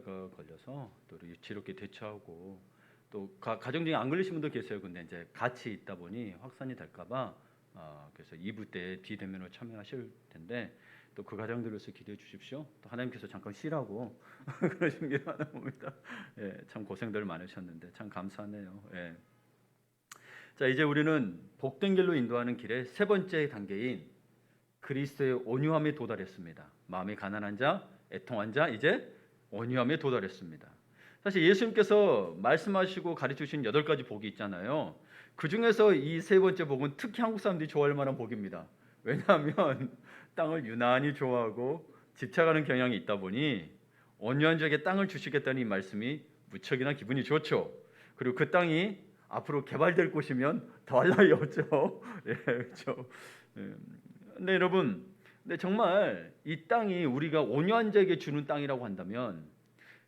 감기가 걸려서 또 이렇게 지롭게 대처하고 또 가정 중에 안 걸리신 분도 계세요. 근데 이제 같이 있다 보니 확산이 될까봐 그래서 2부 때 비대면으로 참여하실 텐데 또 그 가정들로서 기도해 주십시오. 또 하나님께서 잠깐 쉬라고 그러신 게 하나 봅니다. 예, 참 고생들 많으셨는데 참 감사하네요. 예. 자, 이제 우리는 복된 길로 인도하는 길의 세 번째 단계인 그리스도의 온유함에 도달했습니다. 마음이 가난한 자, 애통한 자, 이제 온유함에 도달했습니다. 사실 예수님께서 말씀하시고 가르쳐 주신 8가지 복이 있잖아요. 그 중에서 이 세 번째 복은 특히 한국 사람들이 좋아할 만한 복입니다. 왜냐하면 땅을 유난히 좋아하고 집착하는 경향이 있다 보니 온유한 자에게 땅을 주시겠다는 이 말씀이 무척이나 기분이 좋죠. 그리고 그 땅이 앞으로 개발될 곳이면 더할 나위 없죠. 예, 그렇죠. 근데 여러분, 근데 정말 이 땅이 우리가 온유한 자에게 주는 땅이라고 한다면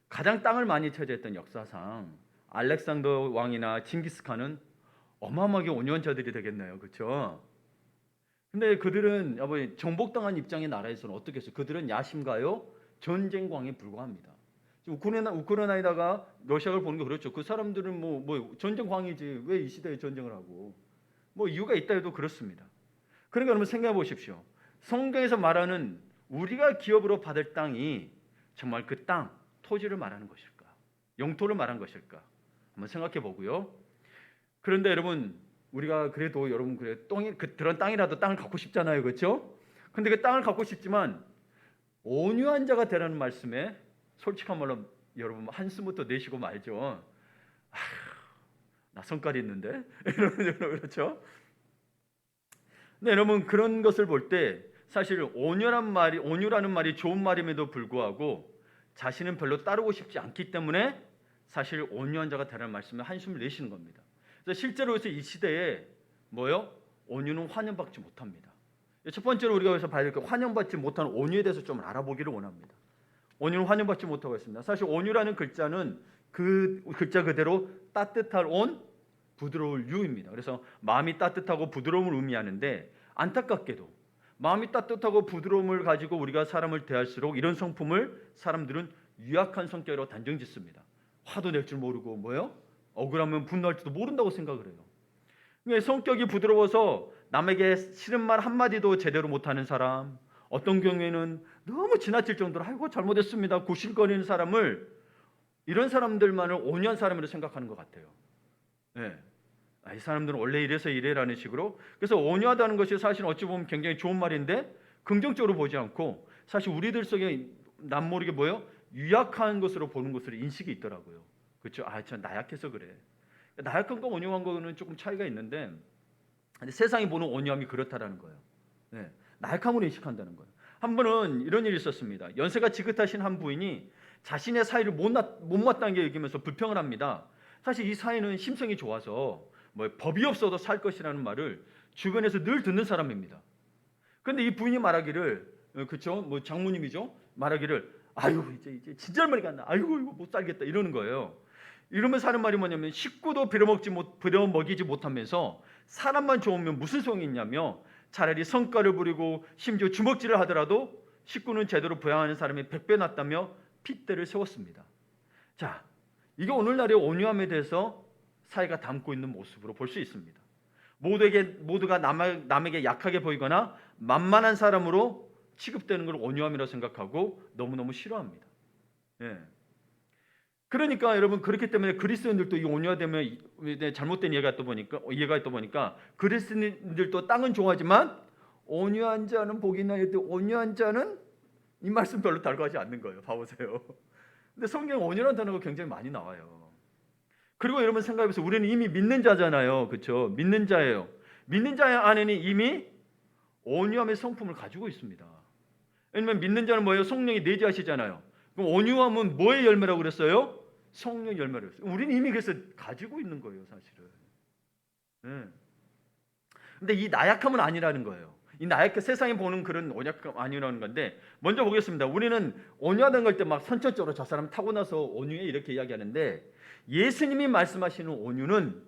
가장 땅을 많이 차지했던 역사상 알렉산더 왕이나 징기스칸은 어마어마하게 온유한 자들이 되겠네요. 그렇죠? 근데 그들은 정복당한 입장의 나라에서는 어떻게 했어요? 그들은 야심가요? 전쟁광에 불과합니다. 우크라이나에다가 러시아를 보는 게 그렇죠. 그 사람들은 뭐 전쟁광이지 왜 이 시대에 전쟁을 하고 뭐 이유가 있다 해도 그렇습니다. 그러니까 여러분 생각해 보십시오. 성경에서 말하는 우리가 기업으로 받을 땅이 정말 그 땅, 토지를 말하는 것일까? 영토를 말하는 것일까? 한번 생각해 보고요. 그런데 여러분 우리가 그래도 여러분 그런 땅이라도 땅을 갖고 싶잖아요. 그렇죠? 근데 그 땅을 갖고 싶지만 온유한 자가 되라는 말씀에 솔직한 말로 여러분 한숨부터 내쉬고 말죠. 나 성깔이 있는데 그렇죠? 근데 여러분 그런 것을 볼 때 사실 온유라는 말이 좋은 말임에도 불구하고 자신은 별로 따르고 싶지 않기 때문에 사실 온유한 자가 되라는 말씀에 한숨을 내쉬는 겁니다. 그래서 실제로 이 시대에 온유는 환영받지 못합니다. 첫 번째로 우리가 여기서 봐야 될 게 환영받지 못하는 온유에 대해서 좀 알아보기를 원합니다. 온유는 환영받지 못하고 있습니다. 사실 온유라는 글자는 그 글자 그대로 따뜻할 온, 부드러울 유입니다. 그래서 마음이 따뜻하고 부드러움을 의미하는데 안타깝게도 마음이 따뜻하고 부드러움을 가지고 우리가 사람을 대할수록 이런 성품을 사람들은 유약한 성격으로 단정짓습니다. 화도 낼 줄 모르고 억울하면 분노할지도 모른다고 생각을 해요. 성격이 부드러워서 남에게 싫은 말 한마디도 제대로 못하는 사람, 어떤 경우에는 너무 지나칠 정도로 아이고 잘못했습니다 구실거리는 사람을 이런 사람들만을 온유한 사람으로 생각하는 것 같아요. 네. 이 사람들은 원래 이래서 이래라는 식으로. 그래서 온유하다는 것이 사실 어찌 보면 굉장히 좋은 말인데 긍정적으로 보지 않고 사실 우리들 속에 남모르게 유약한 것으로 보는 것으로 인식이 있더라고요. 그렇죠? 저 나약해서 그래. 나약한 거 온유한 거는 조금 차이가 있는데 세상이 보는 온유함이 그렇다라는 거예요. 네. 나약함으로 인식한다는 거예요. 한 번은 이런 일이 있었습니다. 연세가 지긋하신 한 부인이 자신의 사위를 못마땅하게 여기면서 불평을 합니다. 사실 이 사위는 심성이 좋아서 법이 없어도 살 것이라는 말을 주변에서 늘 듣는 사람입니다. 그런데 이 부인이 말하기를 그렇죠? 장모님이죠? 말하기를 아유 이제 진절머리 간다. 아이고 이거 못 살겠다 이러는 거예요. 이러면서 하는 말이 뭐냐면 식구도 빌어먹이지 못하면서 사람만 좋으면 무슨 소용이 있냐며 차라리 성과를 부리고 심지어 주먹질을 하더라도 식구는 제대로 부양하는 사람이 100배 낫다며 핏대를 세웠습니다. 자, 이게 오늘날의 온유함에 대해서 사회가 담고 있는 모습으로 볼 수 있습니다. 모두가 남에게 약하게 보이거나 만만한 사람으로 취급되는 걸 온유함이라고 생각하고 너무너무 싫어합니다. 예. 그러니까 여러분 그렇기 때문에 그리스도인들도 이 온유하되면 잘못된 이해가 있다 보니까 그리스도인들도 땅은 좋아하지만 온유한 자는 복이 있나요? 온유한 자는 이 말씀 별로 달가하지 않는 거예요. 봐보세요. 근데 성경에 온유라는 단어가 굉장히 많이 나와요. 그리고 여러분 생각해보세요. 우리는 이미 믿는 자잖아요. 그렇죠? 믿는 자예요. 믿는 자 안에는 이미 온유함의 성품을 가지고 있습니다. 왜냐면 믿는 자는 뭐예요? 성령이 내재하시잖아요. 그럼 온유함은 뭐의 열매라고 그랬어요? 성령 열매라고 그랬어요. 우리는 이미 그래서 가지고 있는 거예요, 사실은. 네. 근데 이 나약함은 아니라는 거예요. 이 나약한 세상에 보는 그런 온유함 아니라는 건데 먼저 보겠습니다. 우리는 온유하다는 걸 때 막 선천적으로 저 사람 타고나서 온유해 이렇게 이야기하는데 예수님이 말씀하시는 온유는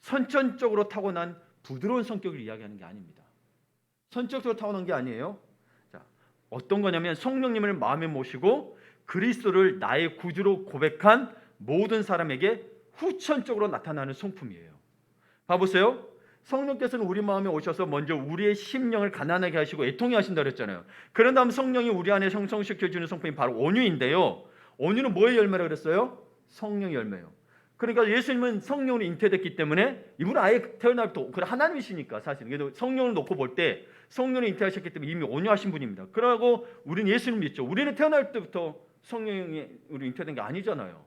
선천적으로 타고난 부드러운 성격을 이야기하는 게 아닙니다. 선천적으로 타고난 게 아니에요. 자, 어떤 거냐면 성령님을 마음에 모시고 그리스도를 나의 구주로 고백한 모든 사람에게 후천적으로 나타나는 성품이에요. 봐보세요. 성령께서는 우리 마음에 오셔서 먼저 우리의 심령을 가난하게 하시고 애통해 하신다 그랬잖아요. 그런 다음 성령이 우리 안에 형성시켜주는 성품이 바로 온유인데요. 온유는 뭐의 열매라 그랬어요? 성령의 열매예요. 그러니까 예수님은 성령으로 잉태됐기 때문에 이분은 아예 태어날 때 하나님이시니까 사실 그래도 성령을 놓고 볼 때 성령을 잉태하셨기 때문에 이미 온유하신 분입니다. 그러고 우리는 예수님 믿죠. 우리는 태어날 때부터 성령이 우리 잉태된 게 아니잖아요.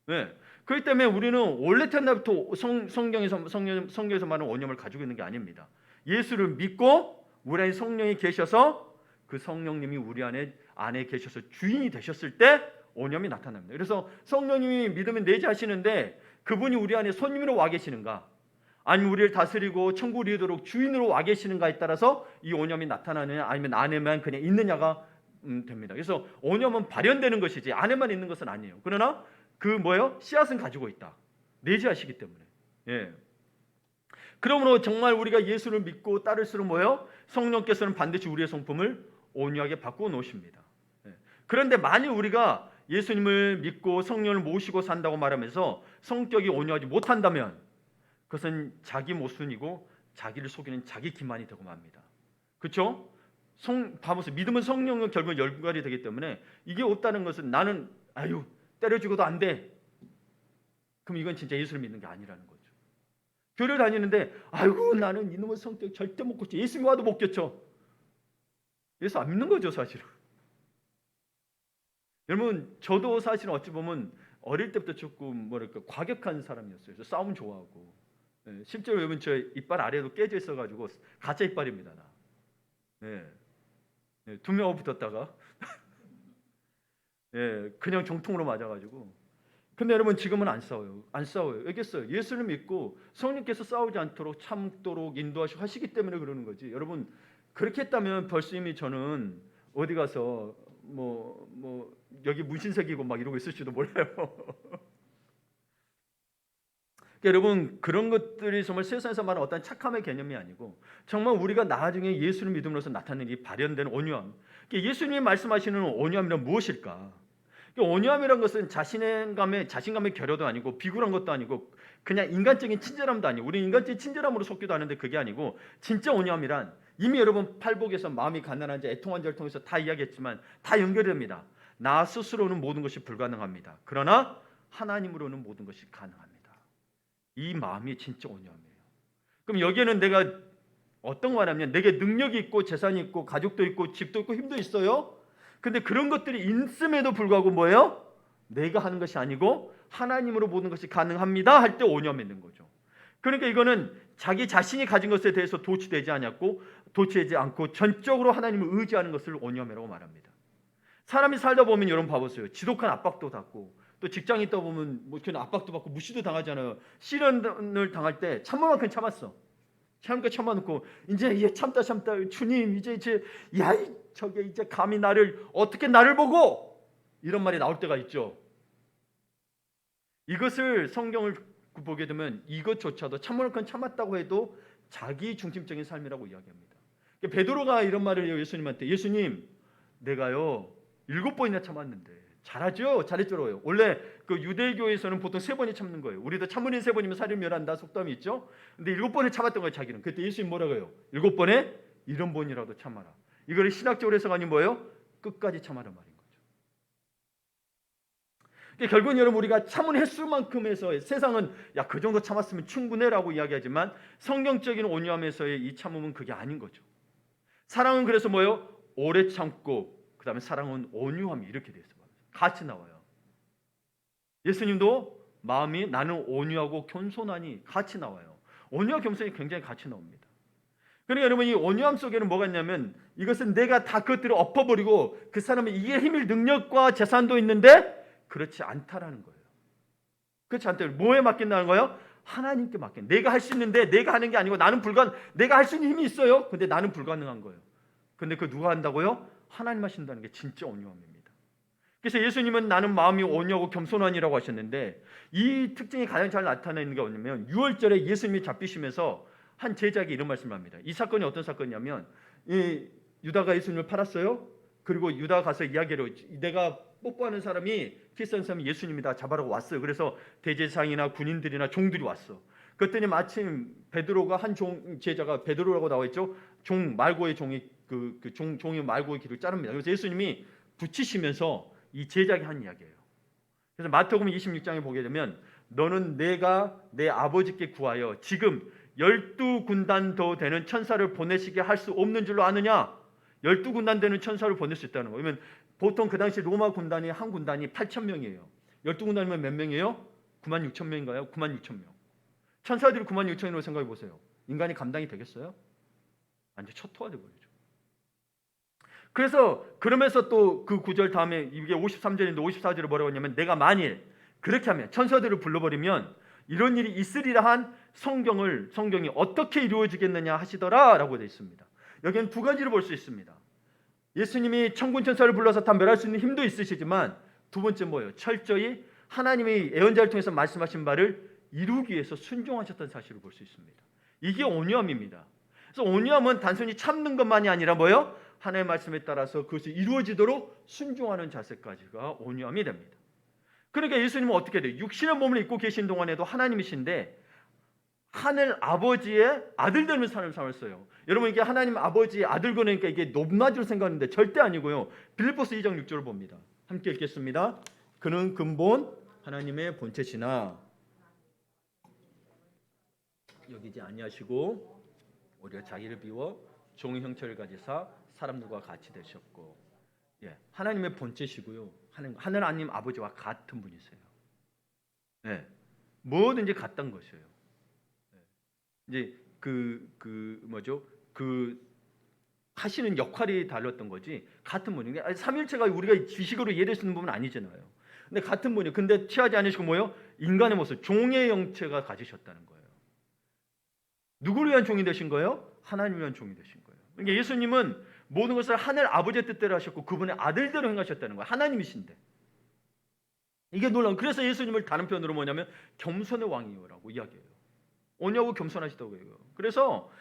네. 그렇기 때문에 우리는 원래 태어날부터 성경에서 말하는 온유함을 가지고 있는 게 아닙니다. 예수를 믿고 우리 안에 성령이 계셔서 그 성령님이 우리 안에 계셔서 주인이 되셨을 때 온유함이 나타납니다. 그래서 성령님이 믿으면 내재하시는데 그분이 우리 안에 손님으로 와 계시는가 아니면 우리를 다스리고 천국 이르도록 주인으로 와 계시는가에 따라서 이 온유함이 나타나느냐 아니면 안에만 그냥 있느냐가 됩니다. 그래서 온유함은 발현되는 것이지 안에만 있는 것은 아니에요. 그러나 씨앗은 가지고 있다. 내재하시기 때문에. 예. 그러므로 정말 우리가 예수를 믿고 따를수록 성령께서는 반드시 우리의 성품을 온유하게 바꾸어 놓으십니다. 예. 그런데 만일 우리가 예수님을 믿고 성령을 모시고 산다고 말하면서 성격이 온유하지 못한다면 그것은 자기 모순이고 자기를 속이는 자기 기만이 되고 맙니다. 그렇죠? 봐보세요. 믿음은 성령과 결국 연관이 되기 때문에 이게 없다는 것은 나는 때려 죽어도 안 돼. 그럼 이건 진짜 예수를 믿는 게 아니라는 거죠. 교회를 다니는데 나는 이놈의 성격 절대 못 고쳐. 예수님 와도 못 고쳐. 예수 안 믿는 거죠 사실은. 여러분 저도 사실은 어찌 보면 어릴 때부터 조금 과격한 사람이었어요. 그래서 싸움 좋아하고 실제로 여러분 저 이빨 아래도 깨져 있어가지고 가짜 이빨입니다. 나. 두 명 붙었다가 그냥 정통으로 맞아가지고. 근데 여러분 지금은 안 싸워요. 알겠어요. 예수를 믿고 성령께서 싸우지 않도록 참도록 인도하시고 하시기 때문에 그러는 거지. 여러분 그렇게 했다면 벌써 이미 저는 어디 가서 여기 문신색이고 막 이러고 있을지도 몰라요. 그러니까 여러분 그런 것들이 정말 세상에서 말하는 어떤 착함의 개념이 아니고 정말 우리가 나중에 예수를 믿음으로써 나타내는 이 발현된 온유함. 그러니까 예수님이 말씀하시는 온유함이란 무엇일까? 그러니까 온유함이란 것은 자신감의 결여도 아니고 비굴한 것도 아니고 그냥 인간적인 친절함도 아니고 우리 인간적인 친절함으로 속기도 하는데 그게 아니고 진짜 온유함이란 이미 여러분 팔복에서 마음이 가난한 자 애통한 자를 통해서 다 이야기했지만 다 연결됩니다. 나 스스로는 모든 것이 불가능합니다. 그러나 하나님으로는 모든 것이 가능합니다. 이 마음이 진짜 온유함이에요. 그럼 여기에는 내가 어떤 거 하냐면 내게 능력이 있고 재산이 있고 가족도 있고 집도 있고 힘도 있어요. 근데 그런 것들이 있음에도 불구하고 내가 하는 것이 아니고 하나님으로 모든 것이 가능합니다 할 때 온유함이 있는 거죠. 그러니까 이거는 자기 자신이 가진 것에 대해서 도취되지 않고 전적으로 하나님을 의지하는 것을 온유함이라고 말합니다. 사람이 살다 보면 여러분 봐보세요. 지독한 압박도 받고 또 직장에 있다 보면 그런 압박도 받고 무시도 당하잖아요. 시련을 당할 때 참을 만큼 참았어. 참아놓고 이제 참다 주님 이제 저게 이제 감히 어떻게 나를 보고 이런 말이 나올 때가 있죠. 이것을 성경을 보게 되면 이것조차도 참을 만큼 참았다고 해도 자기 중심적인 삶이라고 이야기합니다. 베드로가 이런 말을 예수님한테 예수님 내가요 7번이나 참았는데 잘하죠? 잘했죠? 원래 그 유대교에서는 보통 3번이 참는 거예요. 우리도 참으린 3번이면 살인 멸한다 속담이 있죠. 근데 7번을 참았던 거예요 자기는. 그때 예수님 뭐라고 해요? 7번에 70번이라도 참아라. 이거를 신학적으로 해석하니 뭐예요? 끝까지 참아라 말인 거죠. 그러니까 결국은 여러분 우리가 참은 횟수만큼 해서 세상은 그 정도 참았으면 충분해라고 이야기하지만 성경적인 온유함에서의 이 참음은 그게 아닌 거죠. 사랑은 그래서 오래 참고 그 다음에 사랑은 온유함이 이렇게 돼 있어요. 같이 나와요. 예수님도 마음이 나는 온유하고 겸손하니 같이 나와요. 온유와 겸손이 굉장히 같이 나옵니다. 그러니까 여러분 이 온유함 속에는 뭐가 있냐면 이것은 내가 다 그것들을 엎어버리고 그 사람은 이게 힘일 능력과 재산도 있는데 그렇지 않다라는 거예요. 그렇지 않다. 뭐에 맡긴다는 거예요? 하나님께 맡긴. 내가 할 수 있는데 내가 하는 게 아니고 내가 할 수 있는 힘이 있어요. 근데 나는 불가능한 거예요. 근데 그 누가 한다고요? 하나님 하신다는 게 진짜 온유함입니다. 그래서 예수님은 나는 마음이 온유하고 겸손하니라고 하셨는데 이 특징이 가장 잘 나타나는 게 뭐냐면 6월절에 예수님이 잡히시면서 한 제자에게 이런 말씀을 합니다. 이 사건이 어떤 사건이냐면 유다가 예수님을 팔았어요. 그리고 유다가 가서 이야기를 내가 뽀뽀하는 사람이 키스하는 사람이 예수님이다 잡아라고 왔어요. 그래서 대제사장이나 군인들이나 종들이 왔어. 그랬더니 마침 베드로가 한 제자가 베드로라고 나와 있죠. 종 말고의 종이 종이 말고의 길을 자릅니다. 그래서 예수님이 붙이시면서 이 제자에게 한 이야기예요. 그래서 마태복음 26장에 보게 되면 너는 내가 내 아버지께 구하여 지금 12군단 더 되는 천사를 보내시게 할 수 없는 줄로 아느냐? 12군단 되는 천사를 보낼 수 있다는 거예요. 그러면 보통 그 당시 로마 군단이 한 군단이 8,000명이에요. 12군단이면 몇 명이에요? 96,000명인가요? 96,000명. 천사들이 96,000명이라고 생각해 보세요. 인간이 감당이 되겠어요? 완전 초토화 되버리죠. 그래서 그러면서 또 그 구절 다음에 이게 53절인데 54절에 뭐라고 했냐면 내가 만일 그렇게 하면 천사들을 불러버리면 이런 일이 있으리라 한 성경이 어떻게 이루어지겠느냐 하시더라라고 되어 있습니다. 여기는 두 가지를 볼 수 있습니다. 예수님이 천군 천사를 불러서 다 멸할 수 있는 힘도 있으시지만 두 번째 뭐예요? 철저히 하나님이 예언자를 통해서 말씀하신 바를 이루기 위해서 순종하셨다는 사실을 볼 수 있습니다. 이게 온유함입니다. 그래서 온유함은 단순히 참는 것만이 아니라 뭐예요? 하나님의 말씀에 따라서 그것이 이루어지도록 순종하는 자세까지가 온유함이 됩니다. 그러니까 예수님은 어떻게 돼요? 육신의 몸을 입고 계신 동안에도 하나님이신데 하늘 아버지의 아들 되는 삶을 살았어요. 여러분 이게 하나님 아버지의 아들 그러니까 이게 높낮이로 생각하는데 절대 아니고요. 빌립보서 2장 6절을 봅니다. 함께 읽겠습니다. 그는 근본 하나님의 본체시나 여기지 아니하시고 오히려 자기를 비워 종의 형체를 가지사 사람들과 같이 되셨고, 하나님의 본체시고요. 하나님 아버지와 같은 분이세요. 뭐든지 같단 것이에요. 이제 하시는 역할이 달랐던 거지 같은 분이에요. 삼일체가 우리가 지식으로 이해될 수 있는 부분은 아니잖아요. 근데 같은 분이에요. 근데 취하지 않으시고 뭐요? 인간의 모습, 종의 형체가 가지셨다는 거예요. 누구를 위한 종이 되신 거예요? 하나님을 위한 종이 되신 거예요. 그러니까 예수님은 모든 것을 하늘 아버지의 뜻대로 하셨고 그분의 아들대로 행하셨다는 거예요. 하나님이신데. 이게 놀라운. 그래서 예수님을 다른 표현으로 뭐냐면 겸손의 왕이요라고 이야기해요. 온유하고 겸손하시다고 해요. 그래서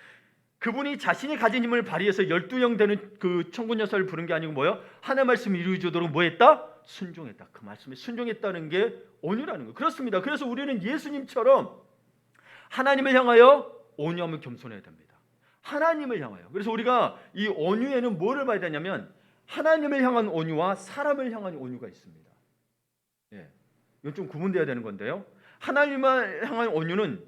그분이 자신이 가진 힘을 발휘해서 12형 되는 그 천군 여사를 부른 게 아니고 뭐예요? 하나님의 말씀을 이루어지도록 뭐 했다? 순종했다. 그 말씀에 순종했다는 게 온유라는 거예요. 그렇습니다. 그래서 우리는 예수님처럼 하나님을 향하여 온유함을 겸손해야 됩니다. 하나님을 향하여. 그래서 우리가 이 온유에는 뭐를 봐야 되냐면 하나님을 향한 온유와 사람을 향한 온유가 있습니다. 이건 좀 구분돼야 되는 건데요. 하나님을 향한 온유는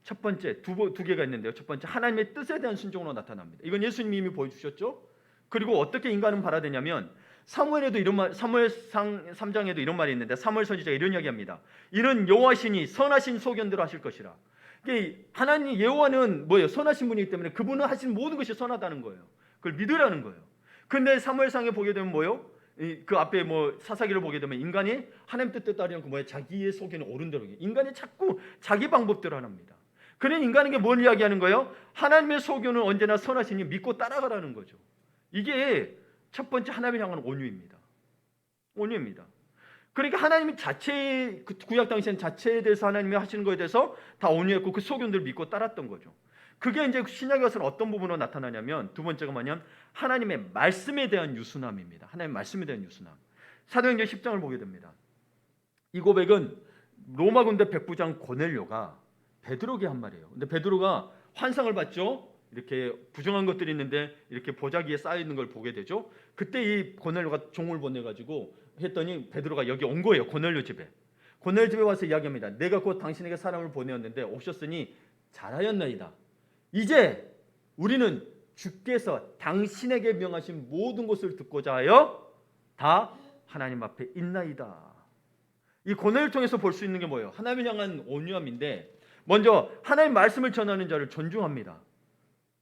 첫 번째 두 개가 있는데요. 첫 번째 하나님의 뜻에 대한 순종으로 나타납니다. 이건 예수님이 이미 보여주셨죠. 그리고 어떻게 인간은 바라되냐면 사무엘에도 이런 말, 사무엘상 3장에도 이런 말이 있는데 사무엘 선지자가 이런 이야기합니다. 이는 여호와시니 선하신 소견대로 하실 것이라. 하나님 여호와는 뭐예요? 선하신 분이기 때문에 그분은 하신 모든 것이 선하다는 거예요. 그걸 믿으라는 거예요. 근데 사무엘상에 보게 되면 뭐예요? 그 앞에 사사기를 보게 되면 인간이 하나님 뜻에 따르는 그 자기의 속에는 옳은 대로 인간이 자꾸 자기 방법대로 합니다. 그런 인간에게 뭘 이야기하는 거예요? 하나님의 소견은 언제나 선하시니 믿고 따라가라는 거죠. 이게 첫 번째 하나님을 향한 온유입니다. 온유입니다. 그러니까 하나님 자체, 구약 당시엔 자체에 대해서 하나님이 하시는 것에 대해서 다 온유했고 그 소견들을 믿고 따랐던 거죠. 그게 이제 신약에 와서는 어떤 부분으로 나타나냐면 두 번째가 뭐냐면 하나님의 말씀에 대한 유순함입니다. 하나님의 말씀에 대한 유순함. 사도행전 10장을 보게 됩니다. 이 고백은 로마 군대 백부장 고넬료가 베드로에게 한 말이에요. 근데 베드로가 환상을 봤죠. 이렇게 부정한 것들이 있는데 이렇게 보자기에 쌓여 있는 걸 보게 되죠. 그때 이 고넬료가 종을 보내가지고 했더니 베드로가 여기 온 거예요. 고넬료 집에. 고넬료 집에 와서 이야기합니다. 내가 곧 당신에게 사람을 보내었는데 오셨으니 잘하였나이다. 이제 우리는 주께서 당신에게 명하신 모든 것을 듣고자 하여 다 하나님 앞에 있나이다. 이 고넬료를 통해서 볼 수 있는 게 뭐예요? 하나님을 향한 온유함인데 먼저 하나님 말씀을 전하는 자를 존중합니다.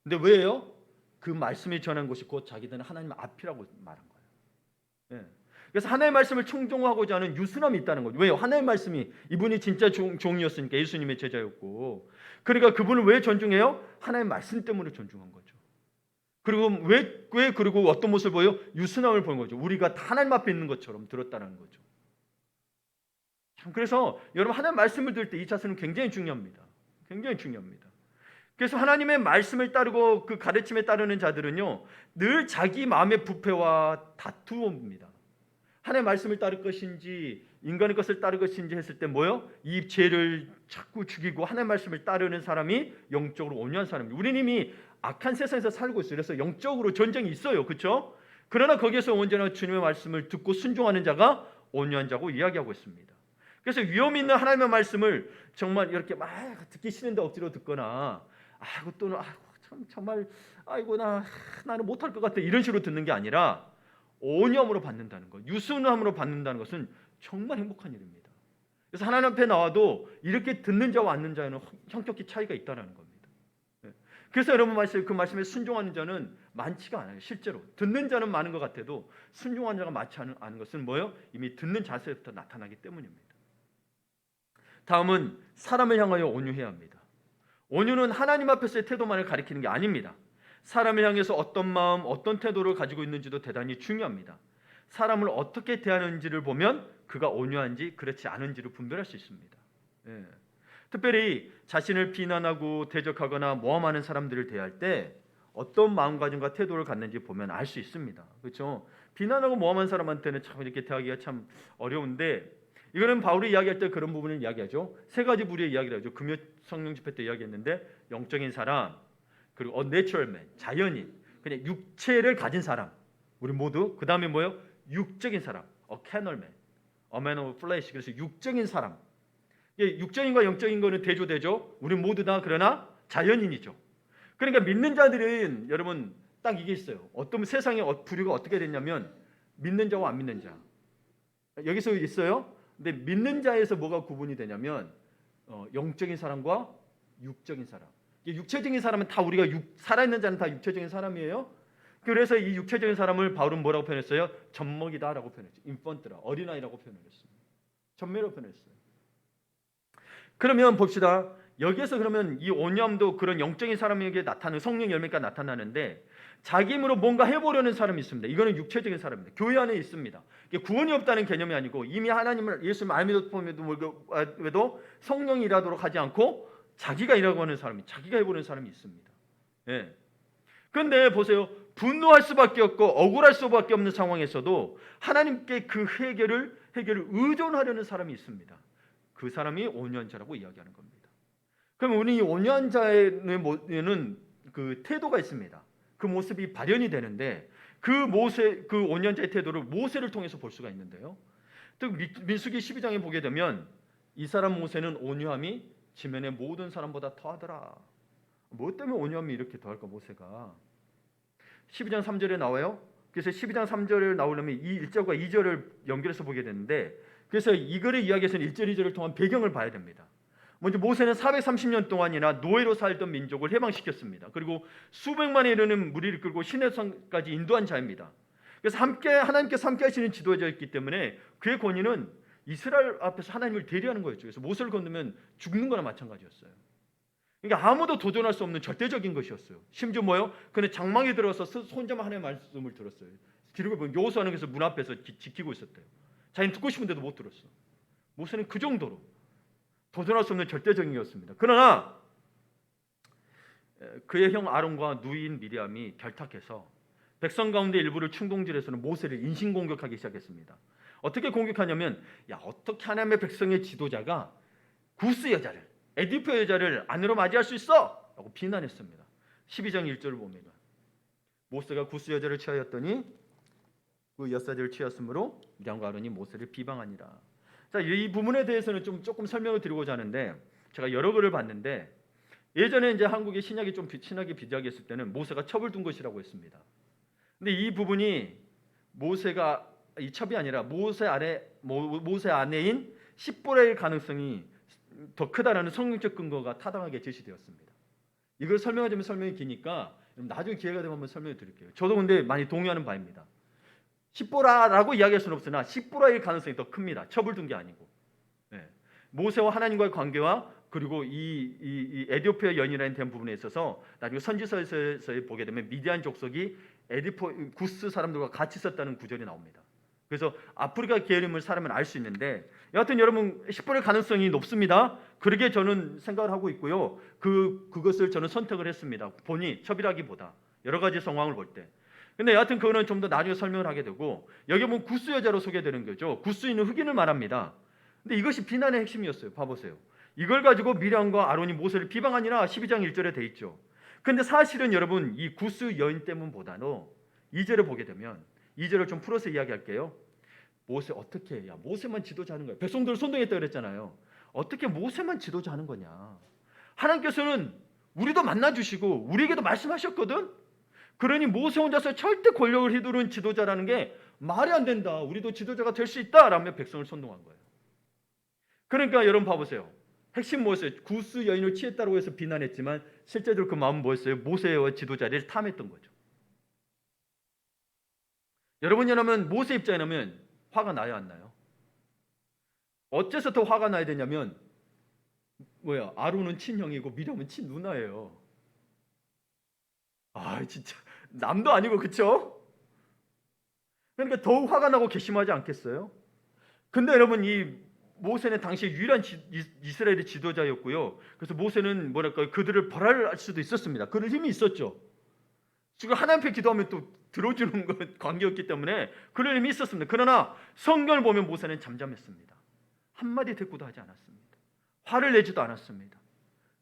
근데 왜요? 그 말씀이 전한 곳이 곧 자기들은 하나님 앞이라고 말한 거예요. 그래서 하나님의 말씀을 충종하고자 하는 유순함이 있다는 거죠. 왜요? 하나님의 말씀이 이분이 진짜 종이었으니까 예수님의 제자였고 그러니까 그분을 왜 존중해요? 하나님의 말씀 때문에 존중한 거죠. 그리고 왜 그리고 어떤 모습을 보여요? 유순함을 보는 거죠. 우리가 다 하나님 앞에 있는 것처럼 들었다는 거죠. 그래서 여러분 하나님의 말씀을 들을 때 이 자세는 굉장히 중요합니다. 굉장히 중요합니다. 그래서 하나님의 말씀을 따르고 그 가르침에 따르는 자들은요 늘 자기 마음의 부패와 다투옵니다. 하나님의 말씀을 따를 것인지 인간의 것을 따를 것인지 했을 때 뭐요? 이 죄를 자꾸 죽이고 하나님의 말씀을 따르는 사람이 영적으로 온유한 사람입니다. 우리는 이미 악한 세상에서 살고 있어요. 그래서 영적으로 전쟁이 있어요. 그렇죠? 그러나 거기에서 언제나 주님의 말씀을 듣고 순종하는 자가 온유한 자고 이야기하고 있습니다. 그래서 위험 있는 하나님의 말씀을 정말 이렇게 막 듣기 싫은데 억지로 듣거나 아이고 또는 정말 아이고 나는 못할 것 같아 이런 식으로 듣는 게 아니라 온유함으로 받는다는 것, 유순함으로 받는다는 것은 정말 행복한 일입니다. 그래서 하나님 앞에 나와도 이렇게 듣는 자와 않는 자에는 형격히 차이가 있다는 겁니다. 그래서 여러분 그 말씀에 순종하는 자는 많지가 않아요. 실제로 듣는 자는 많은 것 같아도 순종하는 자가 많지 않은 것은 뭐예요? 이미 듣는 자세부터 나타나기 때문입니다. 다음은 사람을 향하여 온유해야 합니다. 온유는 하나님 앞에서의 태도만을 가리키는 게 아닙니다. 사람을 향해서 어떤 마음, 어떤 태도를 가지고 있는지도 대단히 중요합니다. 사람을 어떻게 대하는지를 보면 그가 온유한지 그렇지 않은지를 분별할 수 있습니다. 특별히 자신을 비난하고 대적하거나 모함하는 사람들을 대할 때 어떤 마음가짐과 태도를 갖는지 보면 알 수 있습니다. 그렇죠? 비난하고 모함한 사람한테는 참 이렇게 대하기가 참 어려운데 이거는 바울이 이야기할 때 그런 부분을 이야기하죠. 세 가지 부류의 이야기를 하죠. 금요 성령 집회 때 이야기했는데 영적인 사람, 그리고 natural man, 자연인, 그냥 육체를 가진 사람, 우리 모두. 그 다음에 뭐요? 육적인 사람, carnal man, a man of flesh. 그래서 육적인 사람. 육적인과 영적인 거는 대조되죠. 우리 모두 다 그러나 자연인이죠. 그러니까 믿는 자들은 여러분 딱 이게 있어요. 어떤 세상의 부류가 어떻게 됐냐면 믿는 자와 안 믿는 자. 여기서 있어요. 근데 믿는 자에서 뭐가 구분이 되냐면 영적인 사람과 육적인 사람. 육체적인 사람은 다 우리가 살아있는 자는 다 육체적인 사람이에요. 그래서 이 육체적인 사람을 바울은 뭐라고 표현했어요? 젖먹이다라고 표현했죠. 인펀트라, 어린아이라고 표현했습니다. 전매로 표현했어요. 그러면 봅시다. 여기에서 그러면 이 온유함도 그런 영적인 사람에게 나타나는 성령 열매가 나타나는데 자기 힘으로 뭔가 해보려는 사람이 있습니다. 이거는 육체적인 사람입니다. 교회 안에 있습니다. 구원이 없다는 개념이 아니고 이미 하나님을 예수를 알면서도 성령이 일하도록 하지 않고 자기가 일하고 하는 사람이, 자기가 해보는 사람이 있습니다. 그런데 보세요. 분노할 수밖에 없고 억울할 수밖에 없는 상황에서도 하나님께 그 해결을 의존하려는 사람이 있습니다. 그 사람이 온유한 자라고 이야기하는 겁니다. 그럼 우리 이 온유한 자에는 그 태도가 있습니다. 그 모습이 발현이 되는데 그 온유한 자의 태도를 모세를 통해서 볼 수가 있는데요. 또 민수기 12장에 보게 되면 이 사람 모세는 온유함이 지면의 모든 사람보다 더하더라. 뭐 때문에 온유함이 이렇게 더할까 모세가? 12장 3절에 나와요. 그래서 12장 3절을 나오려면 이 1절과 2절을 연결해서 보게 되는데 그래서 이거를 이야기해서는 1절, 2절을 통한 배경을 봐야 됩니다. 먼저 모세는 430년 동안이나 노예로 살던 민족을 해방시켰습니다. 그리고 수백만에 이르는 무리를 끌고 시내산까지 인도한 자입니다. 그래서 하나님께서 함께 하시는 지도자였기 때문에 그의 권위는 이스라엘 앞에서 하나님을 대리하는 거였죠. 그래서 모세를 건너면 죽는 거나 마찬가지였어요. 그러니까 아무도 도전할 수 없는 절대적인 것이었어요. 심지어 뭐요? 그는 장막에 들어서 혼자만 하나님의 말씀을 들었어요. 기록을 보면 여호수아는 그래서 문 앞에서 지키고 있었대요. 자기는 듣고 싶은데도 못 들었어. 모세는 그 정도로 도전할 수 없는 절대적인 것이었습니다. 그러나 그의 형 아론과 누이인 미리암이 결탁해서 백성 가운데 일부를 충동질해서는 모세를 인신공격하기 시작했습니다. 어떻게 공격하냐면 어떻게 하나님의 백성의 지도자가 구스 여자를, 에디프 여자를 아내로 맞이할 수 있어? 라고 비난했습니다. 12장 1절을 보면 모세가 구스 여자를 취하였더니 그 여사제를 취하였으므로 미리암과 아론이 모세를 비방하니라. 자, 이 부분에 대해서는 조금 설명을 드리고자 하는데 제가 여러 글을 봤는데 예전에 이제 한국의 신학이 비대하게 했을 때는 모세가 첩을 둔 것이라고 했습니다. 근데 이 부분이 모세가 이 첩이 아니라 모세 아내인 십보라의 가능성이 더 크다라는 성경적 근거가 타당하게 제시되었습니다. 이걸 설명하자면 설명이 기니까 나중에 기회가 되면 한번 설명해 드릴게요. 저도 근데 많이 동의하는 바입니다. 십보라라고 이야기할 수는 없으나 십보라의 가능성이 더 큽니다. 첩을 둔 게 아니고. 모세와 하나님과의 관계와 그리고 이 에디오피아 연인에 대한 부분에 있어서 나중에 선지서에서 보게 되면 미디안 족속이 구스 사람들과 같이 있었다는 구절이 나옵니다. 그래서 아프리카 계열임을 사람은 알 수 있는데 여하튼 여러분 십보라의 가능성이 높습니다. 그렇게 저는 생각을 하고 있고요. 그것을 저는 선택을 했습니다. 보니 첩이라기보다 여러 가지 상황을 볼 때. 근데 여하튼 그거는 좀 더 나중에 설명을 하게 되고, 여기 보면 구스 여자로 소개되는 거죠. 구스인은 흑인을 말합니다. 근데 이것이 비난의 핵심이었어요. 봐보세요. 이걸 가지고 미량과 아론이 모세를 비방하니라 12장 1절에 돼 있죠. 근데 사실은 여러분 이 구스 여인 때문보다도 2절을 보게 되면, 2절을 좀 풀어서 이야기할게요. 모세 어떻게 해야 모세만 지도자하는 거야. 백성들을 선동했다 그랬잖아요. 어떻게 모세만 지도자하는 거냐. 하나님께서는 우리도 만나주시고 우리에게도 말씀하셨거든. 그러니 모세 혼자서 절대 권력을 휘두른 지도자라는 게 말이 안 된다. 우리도 지도자가 될 수 있다 라며 백성을 선동한 거예요. 그러니까 여러분 봐보세요. 핵심 뭐였어요? 구스 여인을 취했다고 해서 비난했지만 실제로 그 마음은 뭐였어요? 모세의 지도자를 탐했던 거죠. 여러분이라면 모세 입장이라면 화가 나야 안 나요? 어째서 더 화가 나야 되냐면 아론은 친형이고 미람은 친누나예요. 진짜 남도 아니고, 그쵸? 그러니까 더욱 화가 나고 괘씸하지 않겠어요? 근데 여러분 이 모세는 당시 유일한 이스라엘의 지도자였고요. 그래서 모세는 그들을 벌할 수도 있었습니다. 그럴 힘이 있었죠. 지금 하나님 앞에 기도하면 또 들어주는 것 관계였기 때문에 그럴 힘이 있었습니다. 그러나 성경을 보면 모세는 잠잠했습니다. 한마디 대꾸도 하지 않았습니다. 화를 내지도 않았습니다.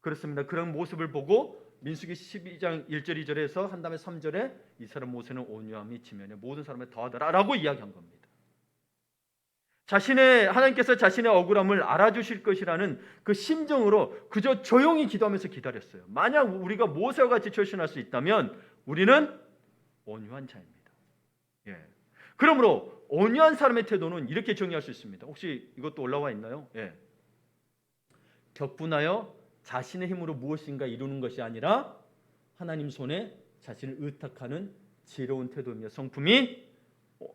그렇습니다. 그런 모습을 보고 민수기 12장 1절 2절에서 한 다음에 3절에 이 사람 모세는 온유함이 지면에 모든 사람에 더하더라라고 이야기한 겁니다. 하나님께서 자신의 억울함을 알아주실 것이라는 그 심정으로 그저 조용히 기도하면서 기다렸어요. 만약 우리가 모세와 같이 처신할 수 있다면 우리는 온유한 자입니다. 그러므로 온유한 사람의 태도는 이렇게 정의할 수 있습니다. 혹시 이것도 올라와 있나요? 격분하여 자신의 힘으로 무엇인가 이루는 것이 아니라 하나님 손에 자신을 의탁하는 지혜로운 태도이며 성품이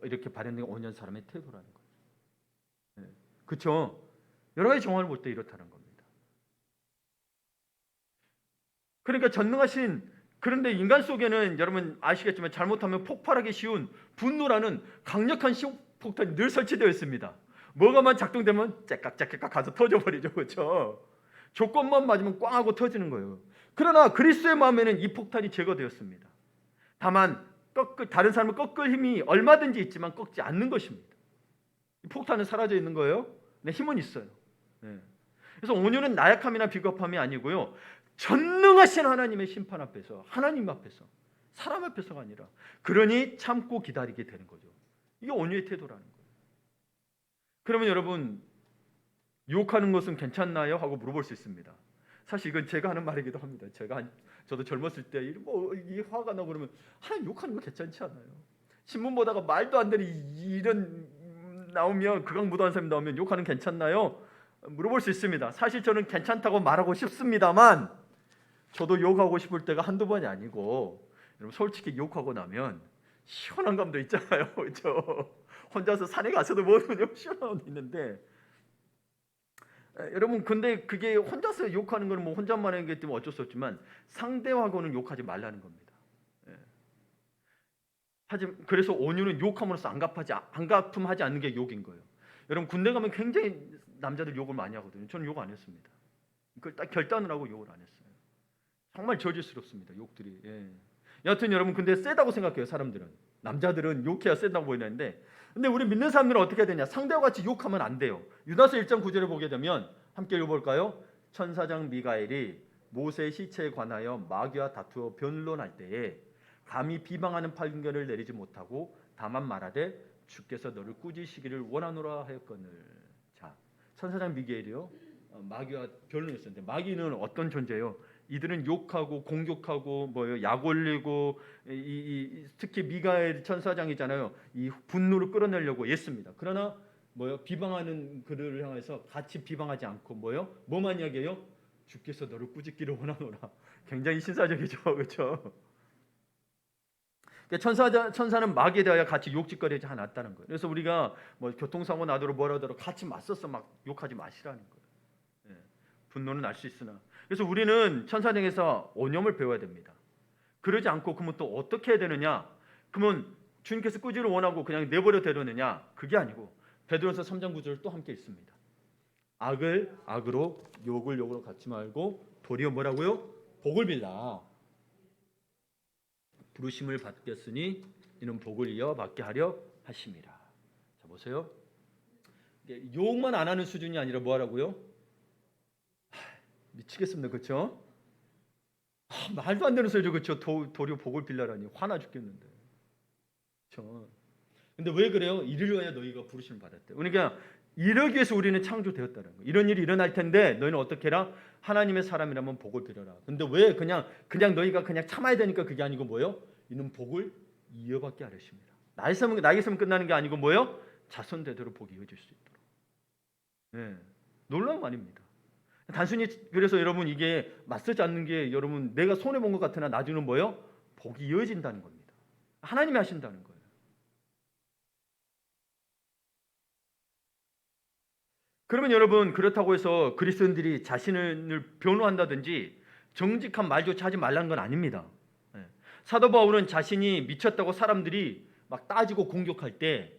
이렇게 발현된 온유한 사람의 태도라는 거예요. 그렇죠? 여러 가지 정황을 볼 때 이렇다는 겁니다. 그러니까 전능하신, 그런데 인간 속에는 여러분 아시겠지만 잘못하면 폭발하기 쉬운 분노라는 강력한 폭탄이 늘 설치되어 있습니다. 뭐가만 작동되면 째깍째깍 가서 터져버리죠. 그렇죠? 조건만 맞으면 꽝 하고 터지는 거예요. 그러나 그리스도의 마음에는 이 폭탄이 제거되었습니다. 다만 다른 사람을 꺾을 힘이 얼마든지 있지만 꺾지 않는 것입니다. 이 폭탄은 사라져 있는 거예요. 근데 힘은 있어요. 그래서 온유는 나약함이나 비겁함이 아니고요, 전능하신 하나님의 심판 앞에서, 하나님 앞에서, 사람 앞에서가 아니라 그러니 참고 기다리게 되는 거죠. 이게 온유의 태도라는 거예요. 그러면 여러분 유혹하는 것은 괜찮나요? 하고 물어볼 수 있습니다. 사실 이건 제가 하는 말이기도 합니다. 저도 젊었을 때 이 화가 나고 그러면 하나님 욕하는 거 괜찮지 않아요? 신문 보다가 말도 안 되는 이런 나오면, 극악무도한 사람이 나오면 욕하는 괜찮나요? 물어볼 수 있습니다. 사실 저는 괜찮다고 말하고 싶습니다만 저도 욕하고 싶을 때가 한두 번이 아니고, 여러분 솔직히 욕하고 나면 시원한 감도 있잖아요. 그렇죠? 혼자서 산에 가서도 모르면 시원한 감도 있는데, 여러분 근데 그게 혼자서 욕하는 거는 혼자만 하는 게 때문에 어쩔 수 없지만 상대하고는 욕하지 말라는 겁니다. 그래서 온유는 욕함으로써 안갚음하지 않는 게 욕인 거예요. 여러분 군대 가면 굉장히 남자들 욕을 많이 하거든요. 저는 욕 안 했습니다. 그걸 딱 결단을 하고 욕을 안 했어요. 정말 저질스럽습니다. 욕들이. 여하튼 여러분 근데 세다고 생각해요. 사람들은. 남자들은 욕해야 세다고 보이는데, 근데 우리 믿는 사람들은 어떻게 해야 되냐? 상대와 같이 욕하면 안 돼요. 유다서 1장 9절을 보게 되면 함께 읽어볼까요? 천사장 미가엘이 모세의 시체에 관하여 마귀와 다투어 변론할 때에 감히 비방하는 판결을 내리지 못하고 다만 말하되 주께서 너를 꾸짖으시기를 원하노라 하였거늘. 자, 천사장 미가엘이요, 마귀와 변론했었는데, 마귀는 어떤 존재예요? 이들은 욕하고 공격하고 약 올리고, 특히 미가엘 천사장이잖아요. 이 분노를 끌어내려고 애씁니다. 그러나 비방하는 그들을 향해서 같이 비방하지 않고 뭐만 이야기해요? 주께서 너를 꾸짖기를 원하노라. 굉장히 신사적이죠, 그렇죠? 천사는 마귀에 대하여 같이 욕짓거리지 않았다는 거예요. 그래서 우리가 교통사고 나도록 뭐라더라도 같이 맞서서 막 욕하지 마시라는 거예요. 분노는 날 수 있으나. 그래서 우리는 천사장에서 온유함을 배워야 됩니다. 그러지 않고 그러면 또 어떻게 해야 되느냐? 그러면 주님께서 꾸짖기를 원하고 그냥 내버려 두느냐? 그게 아니고 베드로서 3장 9절을 또 함께 읽습니다. 악을 악으로 욕을 욕으로 갚지 말고 도리어 뭐라고요? 복을 빌라. 부르심을 받겠으니 이는 복을 이어받게 하려 하심이라. 자 보세요. 욕만 안 하는 수준이 아니라 뭐 하라고요? 미치겠습니다. 그렇죠? 말도 안 되는 소리죠. 그렇죠? 도리어 복을 빌라라니 화나 죽겠는데. 그렇죠? 근데 왜 그래요? 이를 위하여 너희가 부르심을 받았대. 그러니까 이러기 위해서 우리는 창조되었다는 거예요. 이런 일이 일어날 텐데 너희는 어떻게 해라? 하나님의 사람이라면 복을 빌어라. 근데 왜 그냥 너희가 그냥 참아야 되니까 그게 아니고 뭐예요? 이는 복을 이어받게 하려십니다. 나이 있으면 끝나는 게 아니고 뭐예요? 자손 대대로 복이 이어질 수 있도록. 네. 놀라운 말입니다. 단순히 그래서 여러분 이게 맞서지 않는 게 여러분 내가 손해 본 것 같으나 나중에는 뭐예요? 복이 이어진다는 겁니다. 하나님이 하신다는 거예요. 그러면 여러분 그렇다고 해서 그리스도인들이 자신을 변호한다든지 정직한 말조차 하지 말라는 건 아닙니다. 사도 바울은 자신이 미쳤다고 사람들이 막 따지고 공격할 때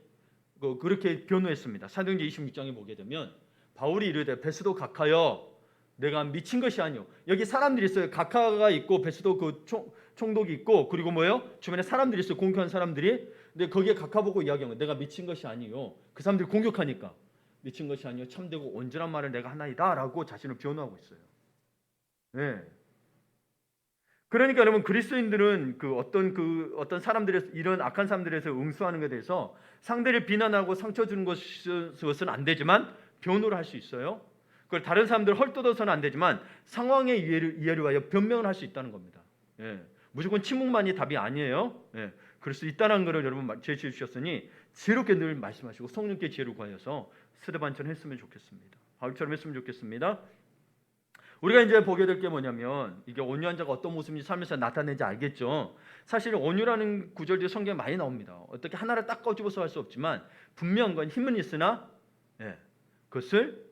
그렇게 변호했습니다. 사도행전 26장에 보게 되면 바울이 이르되 베스도 각하여 내가 미친 것이 아니오. 여기 사람들이 있어요. 각하가 있고 베스도 그 총독이 있고 그리고 뭐예요? 주변에 사람들이 있어요. 공격하는 사람들이. 근데 거기에 각하 보고 이야기하는 거예요. 내가 미친 것이 아니오. 그 사람들이 공격하니까 미친 것이 아니오 참되고 온전한 말을 내가 하나이다라고 자신을 변호하고 있어요. 네. 그러니까 여러분 그리스도인들은 어떤 사람들의 이런 악한 사람들에서 응수하는 것에 대해서 상대를 비난하고 상처 주는 것은 안 되지만 변호를 할 수 있어요. 그걸 다른 사람들 헐뜯어서는 안 되지만 상황의 이해를 위하여 변명을 할 수 있다는 겁니다. 예. 무조건 침묵만이 답이 아니에요. 예. 그럴 수 있다는 것을 여러분 제시해 주셨으니 지혜롭게 늘 말씀하시고 성령께 지혜를 구하여서 스데반처럼 했으면 좋겠습니다. 바울처럼 했으면 좋겠습니다. 우리가 이제 보게 될 게 뭐냐면 이게 온유한 자가 어떤 모습인지 삶에서 나타내는지 알겠죠. 사실 온유라는 구절들이 성경에 많이 나옵니다. 어떻게 하나를 딱 꺼집어서 할 수 없지만 분명한 건 힘은 있으나 그것을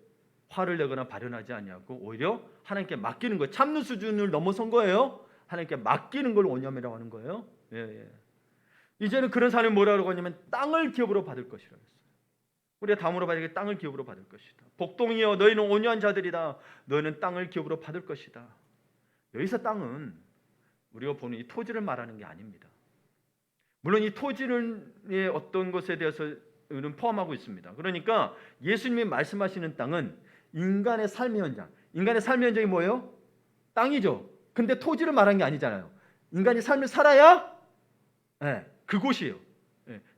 화를 내거나 발현하지 아니하고 오히려 하나님께 맡기는 거, 참는 수준을 넘어선 거예요. 하나님께 맡기는 걸 온유함이라고 하는 거예요. 이제는 그런 사람이 뭐라고 하냐면 땅을 기업으로 받을 것이라고 했어요. 우리가 다음으로 봐야 될 게 땅을 기업으로 받을 것이다. 복동이여 너희는 온유한 자들이다. 너희는 땅을 기업으로 받을 것이다. 여기서 땅은 우리가 보는 이 토지를 말하는 게 아닙니다. 물론 이 토지의 어떤 것에 대해서는 포함하고 있습니다. 그러니까 예수님이 말씀하시는 땅은 인간의 삶의 현장. 인간의 삶의 현장이 뭐예요? 땅이죠. 근데 토지를 말하는 게 아니잖아요. 인간이 삶을 살아야 그곳이에요.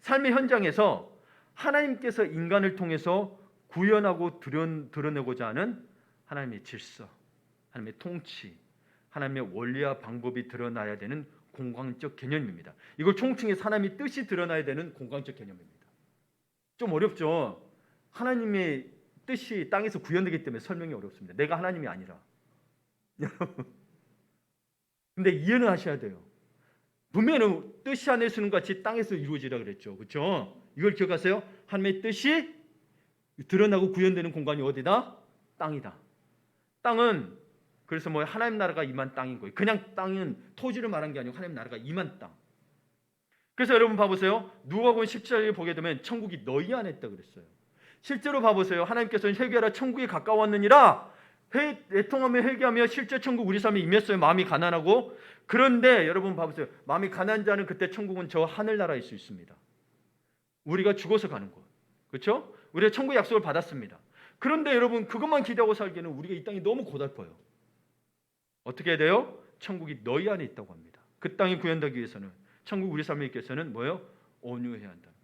삶의 현장에서 하나님께서 인간을 통해서 구현하고 드러내고자 하는 하나님의 질서, 하나님의 통치, 하나님의 원리와 방법이 드러나야 되는 공간적 개념입니다. 이걸 총칭해서 하나님의 뜻이 드러나야 되는 공간적 개념입니다. 좀 어렵죠? 하나님의 뜻이 땅에서 구현되기 때문에 설명이 어렵습니다. 내가 하나님이 아니라. 근데 이해는 하셔야 돼요. 분명히 뜻이 하늘에서는 같이 땅에서 이루어지라 그랬죠. 그렇죠? 이걸 기억하세요. 하나님의 뜻이 드러나고 구현되는 공간이 어디다? 땅이다. 땅은 그래서 뭐 하나님 나라가 임한 땅인 거예요. 그냥 땅은 토지를 말한 게 아니고 하나님 나라가 임한 땅. 그래서 여러분 봐보세요. 누가복음 17장을 보게 되면 천국이 너희 안에 있다 그랬어요. 실제로 봐보세요. 하나님께서는 회개하라 천국이 가까웠느니라. 애통하며 회개하며 실제 천국 우리 삶에 임했어요. 마음이 가난하고. 그런데 여러분 봐보세요. 마음이 가난한 자는 그때 천국은 저 하늘나라일 수 있습니다. 우리가 죽어서 가는 곳. 그렇죠? 우리가 천국 약속을 받았습니다. 그런데 여러분 그것만 기대하고 살기에는 우리가 이 땅이 너무 고달퍼요. 어떻게 해야 돼요? 천국이 너희 안에 있다고 합니다. 그 땅이 구현되기 위해서는 천국 우리 삶에 있기 위해서는 뭐예요? 온유해야 한다는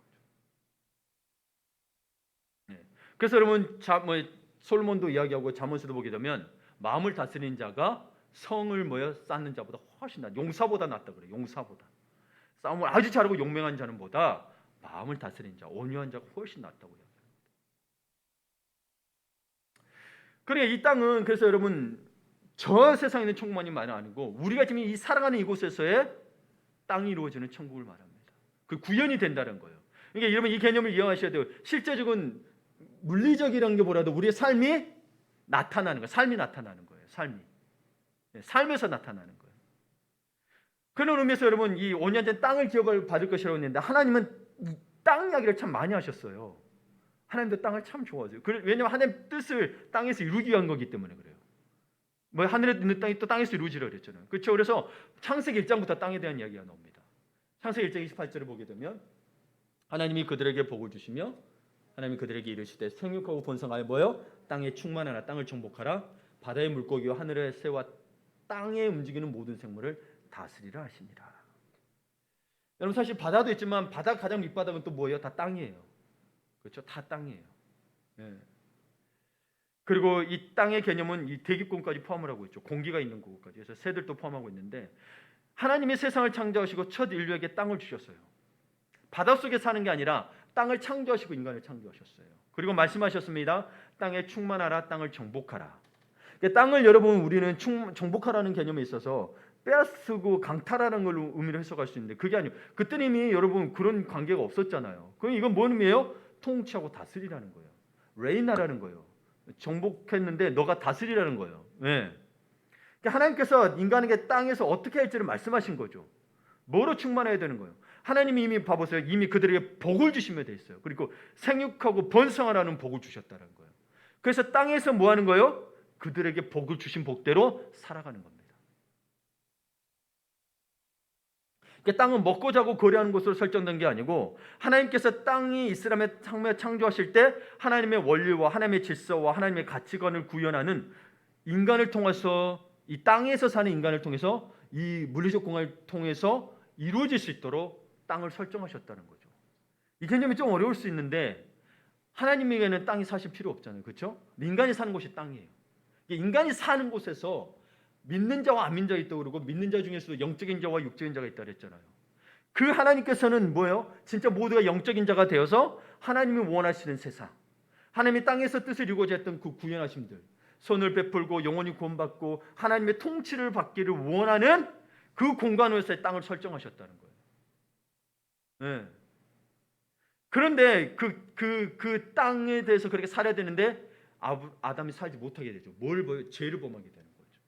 거죠. 그래서 여러분 솔몬도 이야기하고 잠언서도 보게 되면 마음을 다스리는 자가 성을 쌓는 자보다 훨씬 낫다. 용사보다 낫다 그래요. 용사보다. 싸움을 아주 잘하고 용맹한 자는 보다 마음을 다스리는 자, 온유한 자가 훨씬 낫다고 해요. 그러니까 이 땅은 그래서 여러분 저 세상에 있는 천국만이 아니고 우리가 지금 이 살아가는 이곳에서의 땅이 이루어지는 천국을 말합니다. 그 구현이 된다는 거예요. 그러니까 여러분 이 개념을 이해하셔야 돼요. 실제적인 물리적이라는 게 뭐라도 우리의 삶이 나타나는 거예요. 삶이 나타나는 거예요. 삶에서 나타나는 거예요. 그런 의미에서 여러분 이 온유한 땅을 기업을 받을 것이라고 했는데 하나님은 이 땅 이야기를 참 많이 하셨어요. 하나님도 땅을 참 좋아하세요. 왜냐하면 하나님 뜻을 땅에서 이루기 위한 거기 때문에 그래요. 뭐 하늘에 있는 땅이 또 땅에서 이루어지라 그랬잖아요. 그렇죠? 그래서 창세기 1장부터 땅에 대한 이야기가 나옵니다. 창세기 1장 28절을 보게 되면 하나님이 그들에게 복을 주시며 하나님이 그들에게 이르시되 생육하고 번성하여 뭐요? 땅에 충만하라. 땅을 정복하라. 바다의 물고기와 하늘의 새와 땅에 움직이는 모든 생물을 다스리라 하시니라. 여러분 사실 바다도 있지만 바다 가장 밑바닥은 또 뭐예요? 다 땅이에요. 그렇죠? 다 땅이에요. 네. 그리고 이 땅의 개념은 이 대기권까지 포함을 하고 있죠. 공기가 있는 곳까지. 그래서 새들도 포함하고 있는데 하나님이 세상을 창조하시고 첫 인류에게 땅을 주셨어요. 바닷속에 사는 게 아니라 땅을 창조하시고 인간을 창조하셨어요. 그리고 말씀하셨습니다. 땅에 충만하라. 땅을 정복하라. 땅을 여러분 우리는 정복하라는 개념에 있어서 빼앗고 강탈하라는 걸로 의미를 해석할 수 있는데 그게 아니에요. 그때는 이미 여러분 그런 관계가 없었잖아요. 그럼 이건 뭔 의미예요? 통치하고 다스리라는 거예요. 레인하라는 거예요. 정복했는데 너가 다스리라는 거예요. 네. 하나님께서 인간에게 땅에서 어떻게 할지를 말씀하신 거죠. 뭐로 충만해야 되는 거예요? 하나님이 이미 봐보세요. 이미 그들에게 복을 주시며 돼 있어요. 그리고 생육하고 번성하라는 복을 주셨다는 거예요. 그래서 땅에서 뭐 하는 거예요? 그들에게 복을 주신 복대로 살아가는 겁니다. 땅은 먹고 자고 거래하는 곳으로 설정된 게 아니고 하나님께서 땅이 이스라엘의 창조하실 때 하나님의 원리와 하나님의 질서와 하나님의 가치관을 구현하는 인간을 통해서 이 땅에서 사는 인간을 통해서 이 물리적 공간을 통해서 이루어질 수 있도록 땅을 설정하셨다는 거죠. 이 개념이 좀 어려울 수 있는데 하나님에게는 땅이 사실 필요 없잖아요. 그렇죠? 인간이 사는 곳이 땅이에요. 인간이 사는 곳에서 믿는 자와 안 믿는 자가 있다고 그러고 믿는 자 중에서도 영적인 자와 육적인 자가 있다 그랬잖아요. 그 하나님께서는 뭐예요? 진짜 모두가 영적인 자가 되어서 하나님이 원하시는 세상, 하나님이 땅에서 뜻을 이루고자 했던 그 구현하심들, 선을 베풀고 영원히 구원받고 하나님의 통치를 받기를 원하는 그 공간에서의 땅을 설정하셨다는 거예요. 네. 그런데 그 땅에 대해서 그렇게 살아야 되는데 아담이 살지 못하게 되죠. 죄를 범하게 되는 거죠.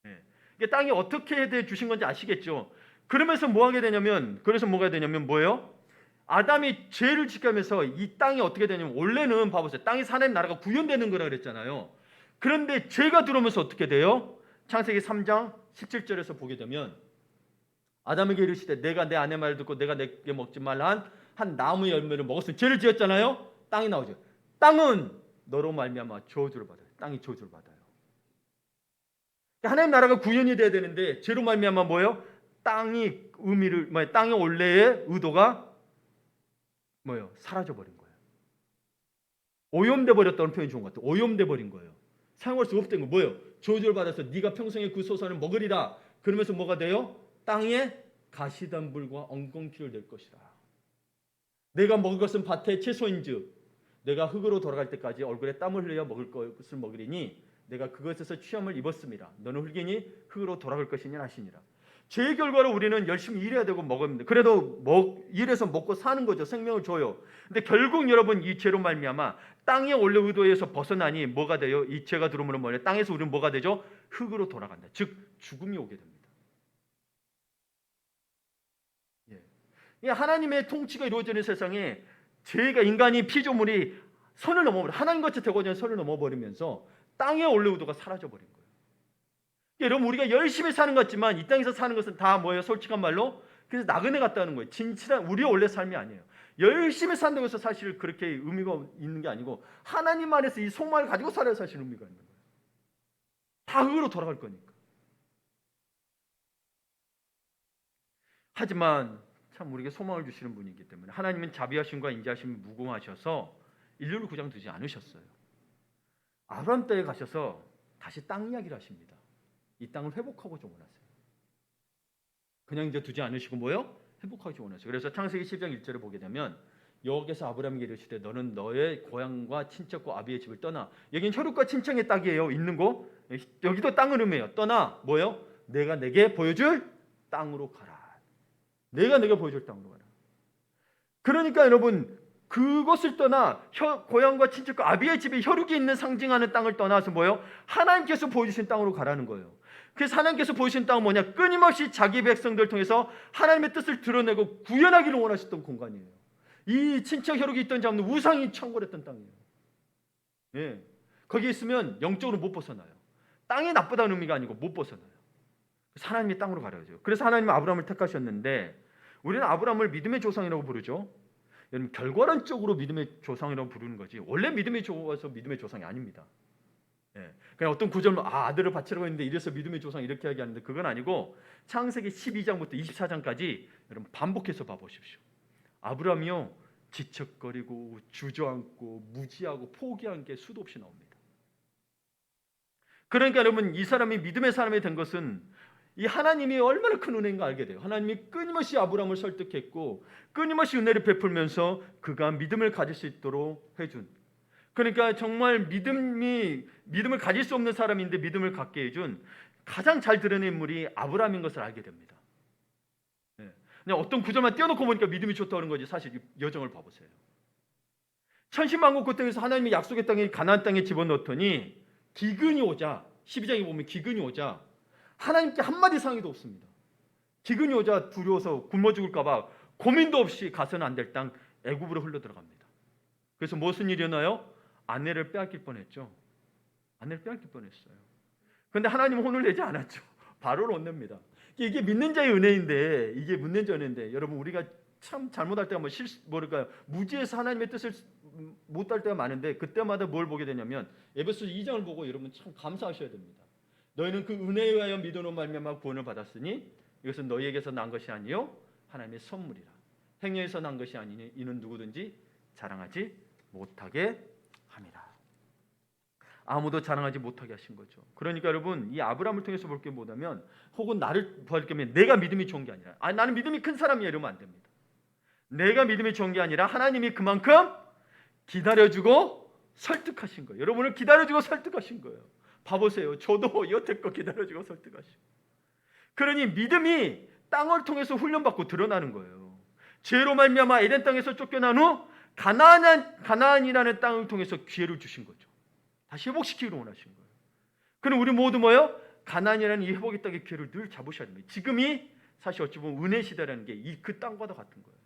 네. 땅이 어떻게 돼 주신 건지 아시겠죠? 그러면서 뭐가 되냐면 뭐예요? 아담이 죄를 지키면서 이 땅이 어떻게 되냐면 원래는 봐보세요. 땅이 하나님 나라가 구현되는 거라 그랬잖아요. 그런데 죄가 들어오면서 어떻게 돼요? 창세기 3장 17절에서 보게 되면 아담에게 이르시되 내가 내 아내 말을 듣고 내가 내게 먹지 말라 한 나무의 열매를 먹었으면 죄를 지었잖아요. 땅이 나오죠. 땅은 너로 말미암아 저주를 받아요. 땅이 저주를 받아요. 하나님 나라가 구현이 돼야 되는데 죄로 말미암아 뭐예요? 땅의 원래의 의도가 뭐예요? 사라져 버린 거예요. 오염돼 버렸다는 표현이 좋은 것 같아요. 오염돼 버린 거예요. 사용할 수 없던 거 뭐예요? 저주를 받아서 네가 평생에 그 소산을 먹으리라. 그러면서 뭐가 돼요? 땅에 가시덤불과 엉겅퀴를 낼 것이라. 내가 먹을 것은 밭의 채소인즉 내가 흙으로 돌아갈 때까지 얼굴에 땀을 흘려 먹을 것을 먹으리니 내가 그것에서 취함을 입었습니다. 너는 흙이니 흙으로 돌아갈 것이니 하시니라. 죄의 결과로 우리는 열심히 일해야 되고 먹어야 됩니다. 그래도 일해서 먹고 사는 거죠. 생명을 줘요. 근데 결국 여러분 이 죄로 말미암아 땅의 원래 의도에서 벗어나니 뭐가 돼요? 이 죄가 들어오면 뭐냐? 땅에서 우리는 뭐가 되죠? 흙으로 돌아간다. 즉 죽음이 오게 됩니다. 하나님의 통치가 이루어지는 세상에 죄가 인간이 피조물이 선을 넘어버려 하나님같이 되고자 하는 선을 넘어버리면서 땅의 원래 의도가 사라져버린 거예요. 여러분 우리가 열심히 사는 것 같지만 이 땅에서 사는 것은 다 뭐예요? 솔직한 말로 그래서 나그네 같다는 거예요. 진실한 우리의 원래 삶이 아니에요. 열심히 산다고 해서 사실 그렇게 의미가 있는 게 아니고 하나님 안에서 이 소망을 가지고 살아야 사실 의미가 있는 거예요. 다 흙으로 돌아갈 거니까. 하지만 참 우리에게 소망을 주시는 분이기 때문에 하나님은 자비하심과 인자하심이 무궁하셔서 인류를 그냥 두지 않으셨어요. 아브라함 때에 가셔서 다시 땅 이야기를 하십니다. 이 땅을 회복하고 좀 원하세요. 그냥 이제 두지 않으시고 뭐요? 회복하기 원하세요. 그래서 창세기 10장 1절을 보게 되면 여호와께서 아브라함에게 이르시되 너는 너의 고향과 친척과 아비의 집을 떠나. 여기는 혈육과 친척의 땅이에요. 있는 거. 여기도 땅을 의미해요. 떠나 뭐요? 내가 내게 보여줄 땅으로 가라. 내가 내게 보여줄 땅으로 가라. 그러니까 여러분 그것을 떠나 고향과 친척과 아비의 집에 혈육이 있는 상징하는 땅을 떠나서 뭐예요? 하나님께서 보여주신 땅으로 가라는 거예요. 그래서 하나님께서 보여주신 땅은 뭐냐? 끊임없이 자기 백성들을 통해서 하나님의 뜻을 드러내고 구현하기를 원하셨던 공간이에요. 이 친척 혈육이 있던 자는 우상이 창궐했던 땅이에요. 예. 거기 있으면 영적으로 못 벗어나요. 땅이 나쁘다는 의미가 아니고 못 벗어나요. 그래서 하나님의 땅으로 가려죠. 그래서 하나님은 아브라함을 택하셨는데 우리는 아브라함을 믿음의 조상이라고 부르죠. 여러분 결과론적으로 믿음의 조상이라고 부르는 거지 원래 믿음의 조상이 아닙니다. 예. 그냥 어떤 구절로 아들을 바치라고 했는데 이래서 믿음의 조상 이렇게 얘기하는데 그건 아니고 창세기 12장부터 24장까지 여러분 반복해서 봐보십시오. 아브라함이요 지척거리고 주저앉고 무지하고 포기한 게 수도 없이 나옵니다. 그러니까 여러분 이 사람이 믿음의 사람이 된 것은 이 하나님이 얼마나 큰 은혜인가 알게 돼요. 하나님이 끊임없이 아브라함을 설득했고 끊임없이 은혜를 베풀면서 그가 믿음을 가질 수 있도록 해준. 그러니까 정말 믿음을 가질 수 없는 사람인데 믿음을 갖게 해준 가장 잘 드러낸 인물이 아브라함인 것을 알게 됩니다. 네. 그냥 어떤 구절만 띄워놓고 보니까 믿음이 좋다는 거지 사실 이 여정을 봐보세요. 천신만국 그 땅에서 하나님이 약속의 땅에 가나안 땅에 집어넣더니 기근이 오자 12장에 보면 기근이 오자 하나님께 한마디 상의도 없습니다. 기근이 오자 두려워서 굶어 죽을까 봐 고민도 없이 가서는 안 될 땅 애굽으로 흘러 들어갑니다. 그래서 무슨 일이 일어나요? 아내를 빼앗길 뻔했죠. 아내를 빼앗길 뻔했어요. 그런데 하나님은 혼을 내지 않았죠. 바로 못 냅니다. 이게 믿는 자의 은혜인데 이게 믿는 자의 은혜인데 여러분 우리가 참 잘못할 때가 무지해서 하나님의 뜻을 못할 때가 많은데 그때마다 뭘 보게 되냐면 에베소서 2장을 보고 여러분 참 감사하셔야 됩니다. 너희는 그 은혜에 의하여 믿음으로 말미암아 구원을 받았으니 이것은 너희에게서 난 것이 아니요 하나님의 선물이라. 행위에서 난 것이 아니니 이는 누구든지 자랑하지 못하게 함이라. 아무도 자랑하지 못하게 하신 거죠. 그러니까 여러분 이 아브라함을 통해서 볼 게 뭐냐면 혹은 나를 볼 게면 내가 믿음이 좋은 게 아니라 나는 믿음이 큰 사람이야 이러면 안 됩니다. 내가 믿음이 좋은 게 아니라 하나님이 그만큼 기다려주고 설득하신 거예요. 여러분을 기다려주고 설득하신 거예요. 봐보세요. 저도 여태껏 기다려주고 설득하시고. 그러니 믿음이 땅을 통해서 훈련받고 드러나는 거예요. 죄로 말미암아 에덴 땅에서 쫓겨난 후 가나안이라는 땅을 통해서 기회를 주신 거죠. 다시 회복시키기로 원하신 거예요. 그럼 우리 모두 뭐예요? 가나안이라는 이 회복의 땅의 기회를 늘 잡으셔야 됩니다. 지금이 사실 어찌 보면 은혜 시대라는 게 그 땅과도 같은 거예요.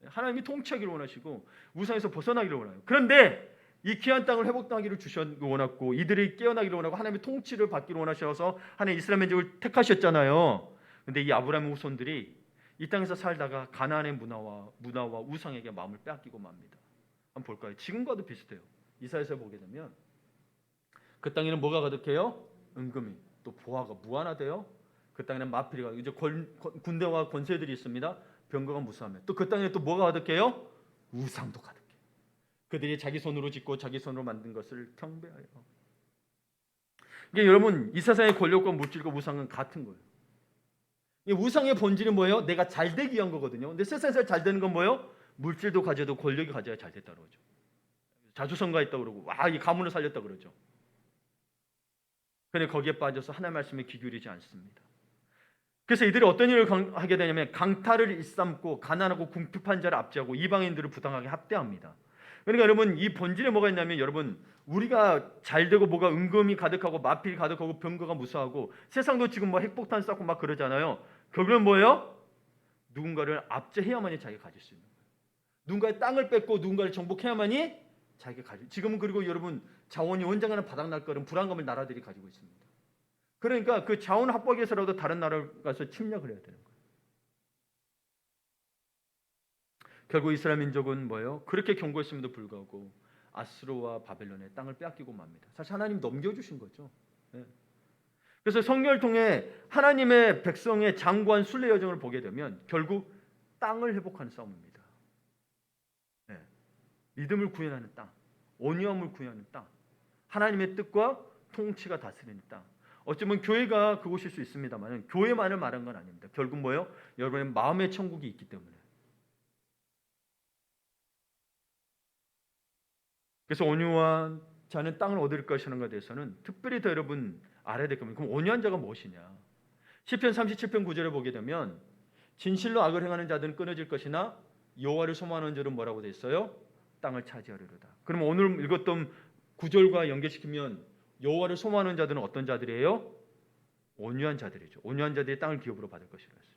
하나님이 통치하기를 원하시고 우상에서 벗어나기를 원해요. 그런데 이 귀한 땅을 회복하기를 원했고 이들이 깨어나기를 원하고 하나님의 통치를 받기를 원하셔서 하나님 이스라엘 민족을 택하셨잖아요. 그런데 이 아브라함의 후손들이 이 땅에서 살다가 가나안의 문화와 우상에게 마음을 빼앗기고 맙니다. 한번 볼까요? 지금과도 비슷해요. 이사야서 보게 되면 그 땅에는 뭐가 가득해요? 은금이. 또 보화가 무한하대요. 그 땅에는 마필이가 이제 군대와 권세들이 있습니다. 병거가 무수하며 또 그 땅에 또 뭐가 가득해요? 우상도 가득해요. 그들이 자기 손으로 짓고 자기 손으로 만든 것을 경배하여. 이게 여러분 이 세상의 권력과 물질과 우상은 같은 거예요. 이 우상의 본질은 뭐예요? 내가 잘 되기 위한 거거든요. 근데 세상에서 잘 되는 건 뭐예요? 물질도 가져도 권력이 가져야 잘 됐다 그러죠. 자주성가했다 그러고 이 가문을 살렸다 그러죠. 그런데 거기에 빠져서 하나님 말씀에 귀 기울이지 않습니다. 그래서 이들이 어떤 일을 하게 되냐면 강탈을 일삼고 가난하고 궁핍한 자를 압제하고 이방인들을 부당하게 학대합니다. 그러니까 여러분 이 본질에 뭐가 있냐면 여러분 우리가 잘 되고 뭐가 은금이 가득하고 마필이 가득하고 병거가 무수하고 세상도 지금 뭐 핵폭탄 쐈고 막 그러잖아요. 결국은 뭐예요? 누군가를 압제해야만이 자기가 가질 수 있는 거예요. 누군가의 땅을 뺏고 누군가를 정복해야만이 자기가 가질. 지금은 그리고 여러분 자원이 언젠가는 바닥날 거는 불안감을 나라들이 가지고 있습니다. 그러니까 그 자원 확보하기 위해서라도 다른 나라를 가서 침략을 해야 되는 거예요. 결국 이스라엘 민족은 뭐예요? 그렇게 견고했음에도 불구하고 아수르와 바벨론의 땅을 빼앗기고 맙니다. 사실 하나님 넘겨주신 거죠. 네. 그래서 성경을 통해 하나님의 백성의 장구한 순례 여정을 보게 되면 결국 땅을 회복하는 싸움입니다. 네. 믿음을 구현하는 땅, 온유함을 구현하는 땅, 하나님의 뜻과 통치가 다스리는 땅. 어쩌면 교회가 그곳일 수 있습니다만 교회만을 말한 건 아닙니다. 결국 뭐예요? 여러분의 마음의 천국이 있기 때문에. 그래서 온유한 자는 땅을 얻을 것이라는 것에 대해서는 특별히 더 여러분 알아야 될 겁니다. 그럼 온유한 자가 무엇이냐? 시편 37편 9절에 보게 되면 진실로 악을 행하는 자들은 끊어질 것이나 여호와를 소망하는 자들은 뭐라고 돼 있어요? 땅을 차지하리로다. 그럼 오늘 읽었던 9절과 연결시키면 여호와를 소망하는 자들은 어떤 자들이에요? 온유한 자들이죠. 온유한 자들이 땅을 기업으로 받을 것이라 했어요.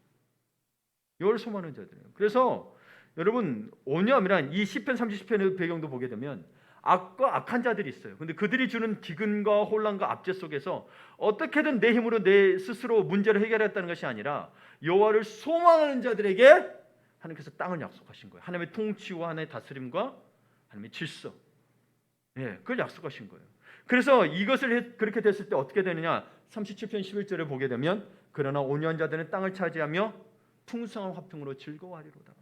여호와를 소망하는 자들이에요. 그래서 여러분 온유함이란 이 시편 30편의 배경도 보게 되면 악과 악한 자들이 있어요. 근데 그들이 주는 기근과 혼란과 압제 속에서 어떻게든 내 힘으로 내 스스로 문제를 해결했다는 것이 아니라 여호와를 소망하는 자들에게 하나님께서 땅을 약속하신 거예요. 하나님의 통치와 하나님의 다스림과 하나님의 질서, 그걸 약속하신 거예요. 그래서 이것을 그렇게 됐을 때 어떻게 되느냐? 37편 11절을 보게 되면 그러나 온유한 자들은 땅을 차지하며 풍성한 화평으로 즐거워하리로다.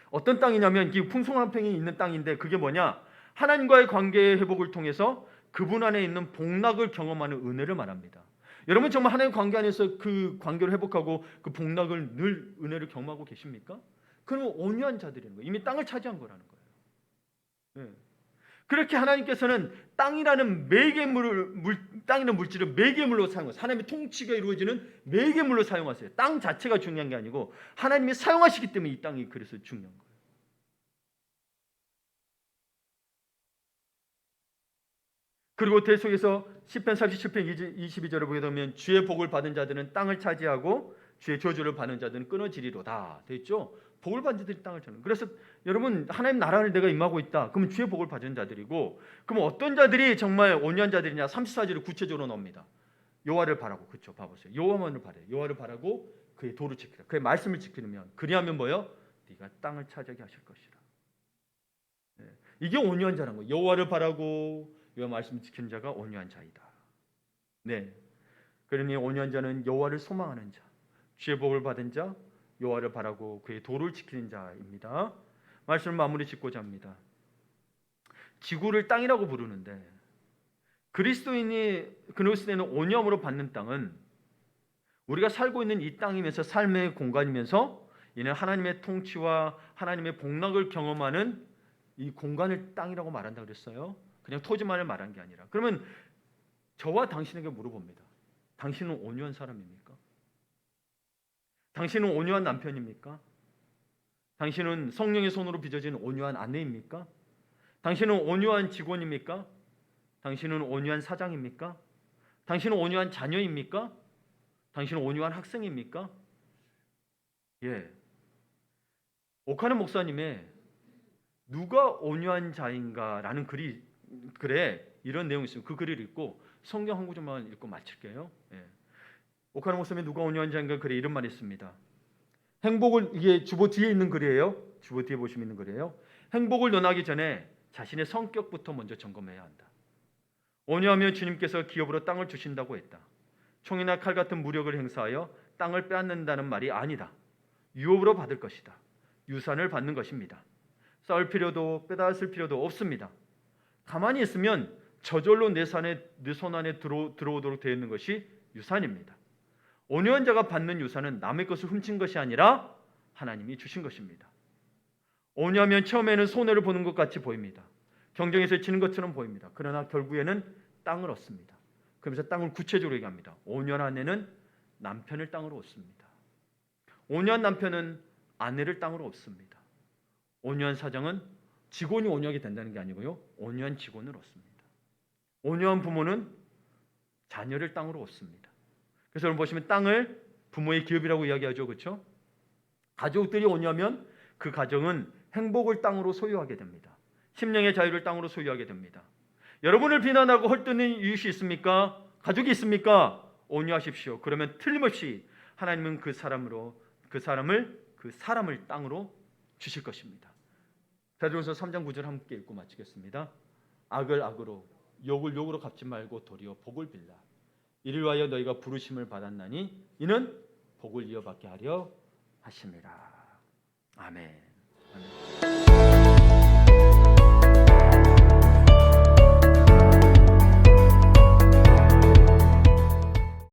어떤 땅이냐면 이 풍성한 화평이 있는 땅인데 그게 뭐냐? 하나님과의 관계의 회복을 통해서 그분 안에 있는 복락을 경험하는 은혜를 말합니다. 여러분 정말 하나님 관계 안에서 그 관계를 회복하고 그 복락을 늘 은혜를 경험하고 계십니까? 그러면 온유한 자들인 거예요. 이미 땅을 차지한 거라는 거예요. 그렇게 하나님께서는 땅이라는 땅이라는 물질을 매개물로 사용하세요. 하나님의 통치가 이루어지는 매개물로 사용하세요. 땅 자체가 중요한 게 아니고 하나님이 사용하시기 때문에 이 땅이 그래서 중요한 거예요. 그리고 계속해서 시편 37편 22절을 보게 되면 주의 복을 받은 자들은 땅을 차지하고 주의 저주를 받는 자들은 끊어지리로다. 돼 있죠? 복을 받은 자들이 땅을 차는. 그래서 여러분 하나님 나라를 내가 임하고 있다. 그러면 주의 복을 받은 자들이고, 그럼 어떤 자들이 정말 온유한 자들이냐? 34절을 구체적으로 넣습니다. 여호와를 바라고, 그렇죠? 봐보세요. 여호와만을 바래. 여호와를 바라고 그의 도를 지키라. 그의 말씀을 지키면 그리하면 뭐요? 네가 땅을 차지하게 하실 것이라. 이게 온유한 자라는 거예요. 여호와를 바라고 여호와 말씀을 지키는 자가 온유한 자이다. 그러니 온유한 자는 여호와를 소망하는 자, 주의 복을 받은 자, 여호와를 바라고 그의 도를 지키는 자입니다. 말씀을 마무리 짓고자 합니다. 지구를 땅이라고 부르는데 그리스도인은 온유함으로 받는 땅은 우리가 살고 있는 이 땅이면서 삶의 공간이면서 이는 하나님의 통치와 하나님의 복락을 경험하는 이 공간을 땅이라고 말한다 그랬어요. 그냥 토지만을 말한 게 아니라. 그러면 저와 당신에게 물어봅니다. 당신은 온유한 사람입니까? 당신은 온유한 남편입니까? 당신은 성령의 손으로 빚어진 온유한 아내입니까? 당신은 온유한 직원입니까? 당신은 온유한 사장입니까? 당신은 온유한 자녀입니까? 당신은 온유한 학생입니까? 오카노 목사님의 누가 온유한 자인가라는 글에 이런 내용이 있어요. 그 글을 읽고 성경 한 구절만 읽고 마칠게요. 오카노 목사님의 누가 온유한 자인가 글에 이런 말이 있습니다. 행복을, 이게 주보 뒤에 있는 글이에요. 주보 뒤에 보시면 있는 글이에요. 행복을 논하기 전에 자신의 성격부터 먼저 점검해야 한다. 온유하면 주님께서 기업으로 땅을 주신다고 했다. 총이나 칼 같은 무력을 행사하여 땅을 빼앗는다는 말이 아니다. 유업으로 받을 것이다. 유산을 받는 것입니다. 싸울 필요도 빼앗을 필요도 없습니다. 가만히 있으면 저절로 내 손 안에 들어오도록 되어 있는 것이 유산입니다. 온유한 자가 받는 유산은 남의 것을 훔친 것이 아니라 하나님이 주신 것입니다. 온유하면 처음에는 손해를 보는 것 같이 보입니다. 경쟁에서 지는 것처럼 보입니다. 그러나 결국에는 땅을 얻습니다. 그러면서 땅을 구체적으로 얘기합니다. 온유한 아내는 남편을 땅으로 얻습니다. 온유한 남편은 아내를 땅으로 얻습니다. 온유한 사장은 직원이 온유하게 된다는 게 아니고요. 온유한 직원을 얻습니다. 온유한 부모는 자녀를 땅으로 얻습니다. 그래서 여러분 보시면 땅을 부모의 기업이라고 이야기하죠. 그렇죠? 가족들이 온유하면 그 가정은 행복을 땅으로 소유하게 됩니다. 심령의 자유를 땅으로 소유하게 됩니다. 여러분을 비난하고 헐뜯는 이웃이 있습니까? 가족이 있습니까? 온유하십시오. 그러면 틀림없이 하나님은 그 사람을 땅으로 주실 것입니다. 베드로전서 3장 9절 함께 읽고 마치겠습니다. 악을 악으로 욕을 욕으로 갚지 말고 도리어 복을 빌라. 이를 위하여 너희가 부르심을 받았나니 이는 복을 이어받게 하려 하심이라. 아멘.